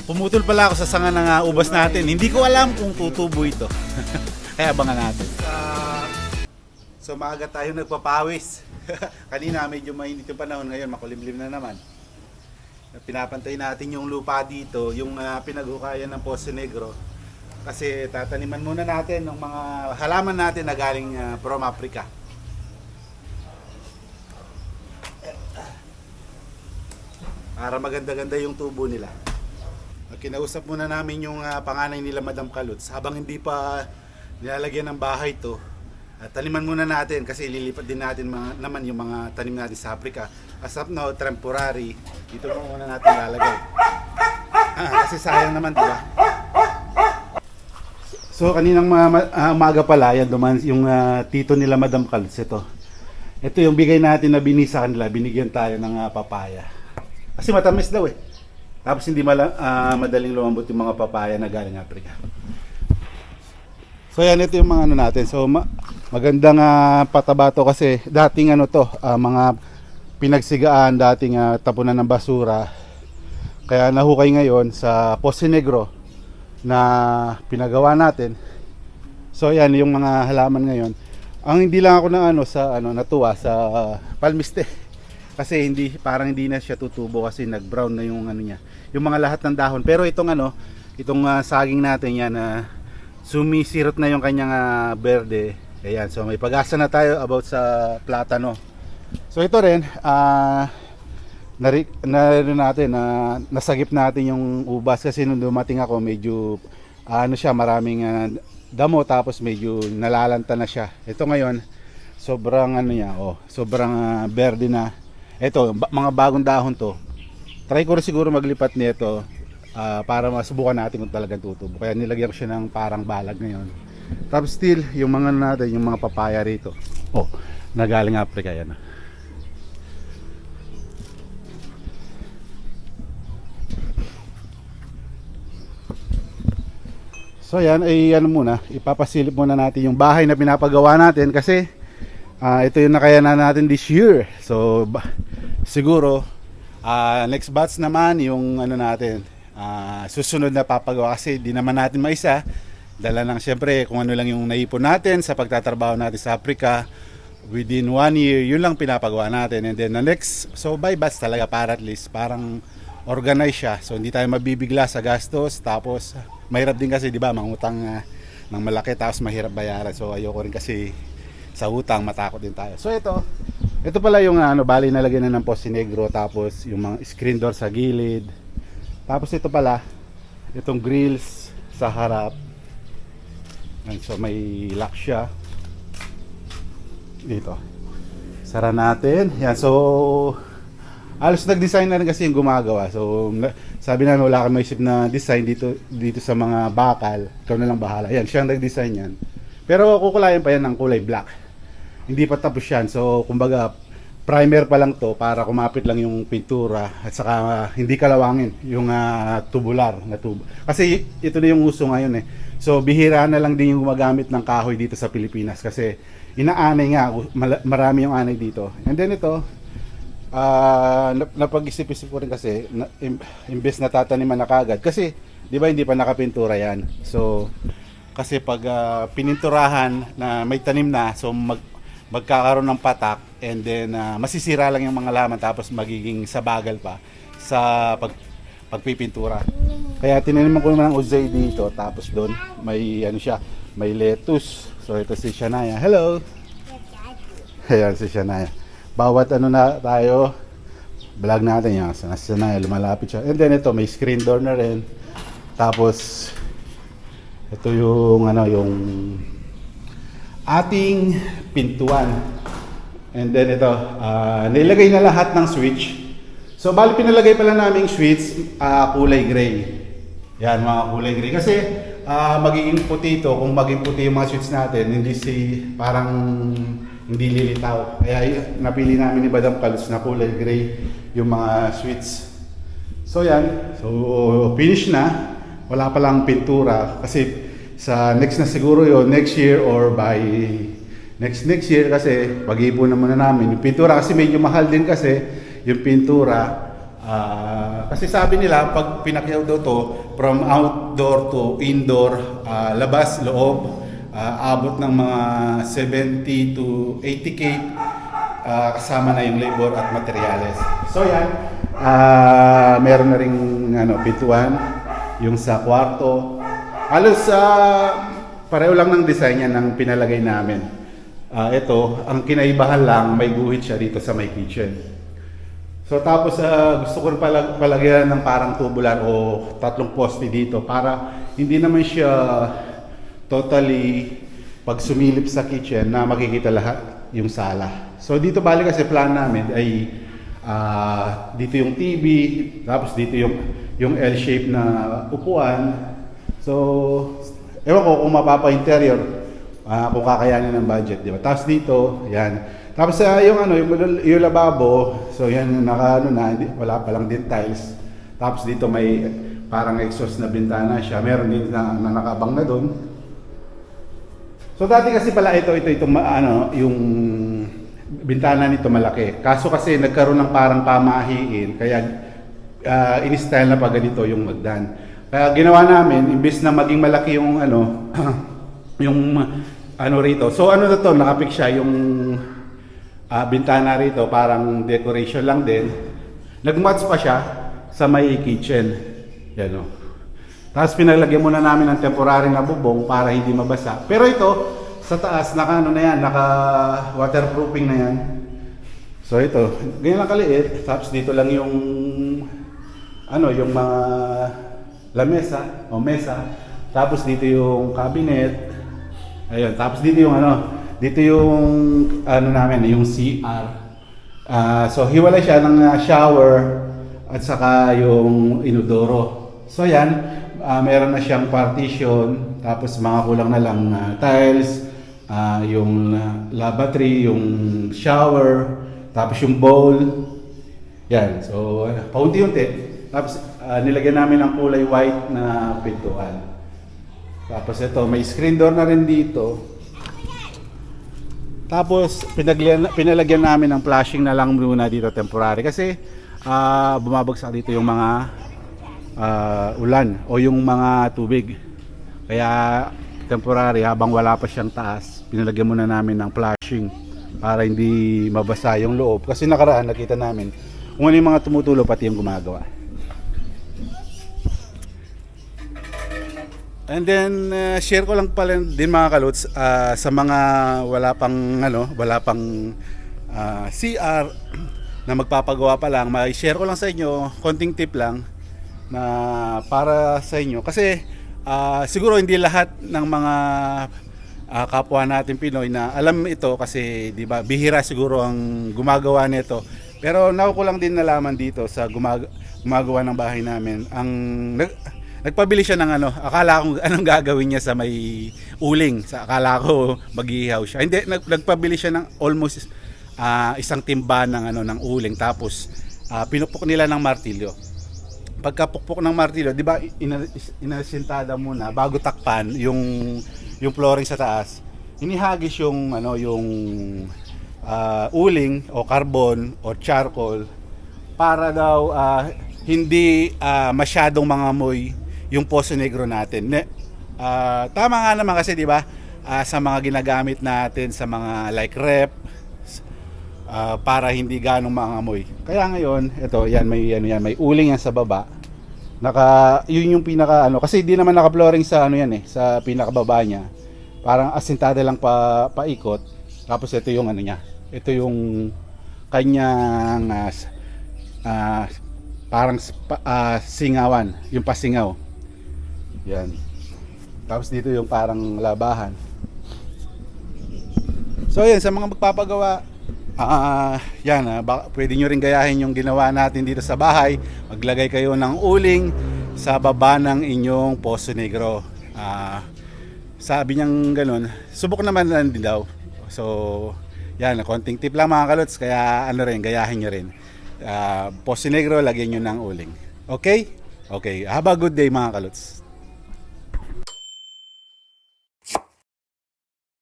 Pumutol pala ako sa sanga ng ubas natin. Hindi ko alam kung tutubo ito. Kaya abangan natin. So maaga tayo nagpapawis. Kanina medyo mainit yung panahon, ngayon makulimlim na naman. Pinapantay natin yung lupa dito, yung pinaghukayan ng Poso Negro. Kasi tataniman muna natin ng mga halaman natin na galing from Africa. Para maganda-ganda yung tubo nila. Kinausap muna namin yung panganay nila Madam Kaluts. Habang hindi pa nilalagyan ng bahay to, taniman muna natin kasi ililipat din natin naman yung mga tanim natin sa Africa. As of now, temporary, dito muna natin lalagay. Kasi sayang naman, diba? So kaninang umaga pala, yan duman yung tito nila Madam Kaluts. Ito yung bigay natin na binisa kanila, binigyan tayo ng papaya. Kasi matamis daw eh. Tapos hindi madaling lumambot yung mga papaya na galing Africa. So yan, ito yung mga ano natin. So magandang pataba to kasi dating mga pinagsigaan, dating tapunan ng basura. Kaya nahukay ngayon sa Poso Negro na pinagawa natin. So yan yung mga halaman ngayon. Ang hindi lang ako natuwa sa palmiste. Kasi parang hindi na siya tutubo kasi nag-brown na yung niya. Yung mga lahat ng dahon. Pero itong saging natin yan sumisirot na yung kanyang berde. Ayan, so may pag-asa na tayo about sa platano. So ito rin nasagip natin yung ubas kasi nung dumating ako medyo maraming damo tapos medyo nalalanta na siya. Ito ngayon sobrang sobrang berde na. Ito, mga bagong dahon to. Try ko rin siguro maglipat nito para masubukan natin kung talagang tutubo. Kaya nilagyan ko siya ng parang balag ngayon. Tapos still, yung mga natin, yung mga papaya rito. Oh, nagaling Africa yan. So yan, ipapasilip muna natin yung bahay na pinapagawa natin kasi ito yung nakayanan natin this year. So siguro next batch naman yung susunod na papagawa kasi di naman natin maisa. Dala lang siyempre kung ano lang yung naipon natin sa pagtatrabaho natin sa Africa within 1 year, yun lang pinapagawa natin. And then the next, so by batch talaga para at least parang organize siya. So hindi tayo mabibigla sa gastos. Tapos mahirap din kasi, di ba, mangutang ng malaki tapos mahirap bayaran. So ayoko rin kasi sa utang, matakot din tayo. So ito pala yung bali nalagyan na ng Poso Negro, tapos yung mga screen door sa gilid. Tapos ito pala, itong grills sa harap. And so may lock siya. Dito. Sara natin. Yan, so alos nag-design na rin kasi yung gumagawa. So sabi namin wala kang maisip na design dito sa mga bakal. Ikaw na lang bahala. Yan, siyang nag-design yan. Pero kukulayan pa yan ng kulay black. Hindi pa tapos yan. So kumbaga primer pa lang to para kumapit lang yung pintura at saka hindi kalawangin yung tubular na tubo. Kasi ito na yung uso ngayon eh. So bihira na lang din yung gumagamit ng kahoy dito sa Pilipinas kasi inaanay nga, marami yung anay dito. And then ito napag-isip-isip ko rin kasi imbes na tataniman na kagad kasi di ba hindi pa nakapintura yan. So kasi pag pininturahan na may tanim na, so magkakaroon ng patak and then masisira lang yung mga laman tapos magiging sabagal pa sa pagpipintura. Kaya tinaniman ko naman ng uzay dito, tapos doon may may lettuce. So ito si Shania. Hello. Ayan si Shania. Bawat na tayo vlog natin yan. Si Shania lumalapit siya. And then ito may screen door na rin. Tapos ito yung yung ating pintuan. And then ito, nilagay na lahat ng switch. So bali pinalagay pala naming switch kulay gray. Yan, mga kulay gray. Kasi magiging puti ito. Kung maging puti yung mga switch natin, parang hindi lilitaw. Kaya napili namin ni Madam Kaluts na kulay gray yung mga switch. So yan, so finish na. Wala pa lang pintura kasi sa next na siguro yon, next year or by next year kasi pag-ipunan muna namin yung pintura kasi medyo mahal din kasi yung pintura. Kasi sabi nila, pag pinakyaw daw to, from outdoor to indoor, labas, loob, abot ng mga 70 to 80K, kasama na yung labor at materyales. So yan, meron na rin pintuan, yung sa kwarto. Halos pareho lang ng design yan ng pinalagay namin. Ito, ang kinaibahan lang, may guhit siya dito sa may kitchen. So tapos gusto ko rin palagyan ng parang tubular o 3 poste dito para hindi naman siya totally pag sumilip sa kitchen na makikita lahat yung sala. So dito bali kasi plan namin ay dito yung TV, tapos dito yung L-shape na upuan. So ewan ko kung mapapa-interior, kung kakayanin ng budget, di ba? Tapos dito, yan. Tapos yung lababo, so yan wala pa lang din tiles. Tapos dito may parang exhaust na bintana siya. Meron din na nakabang na doon. So dati kasi pala yung bintana nito malaki. Kaso kasi nagkaroon ng parang pamahiin, kaya in-style na pa ganito yung magdan. Kaya ginawa namin, imbes na maging malaki yung rito. So na to, nakapik siya yung bintana rito, parang decoration lang din. Nag-match pa siya sa may kitchen. Yan o. Tapos pinalagyan muna namin ng temporary na bubong para hindi mabasa. Pero ito, sa taas, naka waterproofing na yan. So ito, ganyan lang kaliit. Tapos dito lang yung mga lamesa o mesa. Tapos dito yung cabinet. Ayun, tapos dito yung namin, yung CR. So hiwalay siya ng shower at saka yung inodoro. So yan, meron na siyang partition, tapos mga kulang na lang tiles, yung lavatory, yung shower, tapos yung bowl. Yan, so paunti-unti. Tapos nilagyan namin ng kulay white na pintuan. Tapos ito, may screen door na rin dito. Tapos pinalagyan namin ng flashing na lang muna dito temporary kasi bumabagsak dito yung mga ulan o yung mga tubig. Kaya temporary, habang wala pa siyang taas, pinalagyan muna namin ng flashing para hindi mabasa yung loob. Kasi nakaraan nakita namin kung ano yung mga tumutulo pati yung gumagawa. And then share ko lang pala din mga kalots, sa mga wala pang CR na magpapagawa pa lang, may share ko lang sa inyo konting tip lang na para sa inyo kasi siguro hindi lahat ng mga kapwa natin Pinoy na alam ito kasi di ba bihira siguro ang gumagawa nito. Pero ko lang din nalaman dito sa gumagawa ng bahay namin, nagpabili siya ng akala ko anong gagawin niya sa may uling. Akala ko maghihihaw siya. Hindi, nagpabili siya ng almost isang timba ng uling, tapos pinupok nila ng martilyo. Pagkapukpok ng martilyo, 'di ba, inasintada muna bago takpan yung flooring sa taas. Inihagis yung uling o carbon o charcoal para daw hindi masyadong mangamoy yung Poso Negro natin. Tama nga naman kasi 'di ba, sa mga ginagamit natin sa mga like rep, para hindi ganong mangamoy. Kaya ngayon, ito yan may uling yan sa baba. Yun yung pinaka kasi di naman naka-flooring sa sa pinakababa niya. Parang asintada lang paikot. Tapos ito yung niya. Ito yung kanyang parang singawan, yung pasingaw. Yan. Tapos dito yung parang labahan. So yan, sa mga magpapagawa, pwede nyo rin gayahin yung ginawa natin dito sa bahay. Maglagay kayo ng uling sa baba ng inyong Poso Negro. Sabi niyang ganun, subok naman din daw. So yan, konting tip lang mga kalots, kaya gayahin nyo rin. Poso Negro, lagyan nyo ng uling. Okay? Okay, have a good day mga kalots.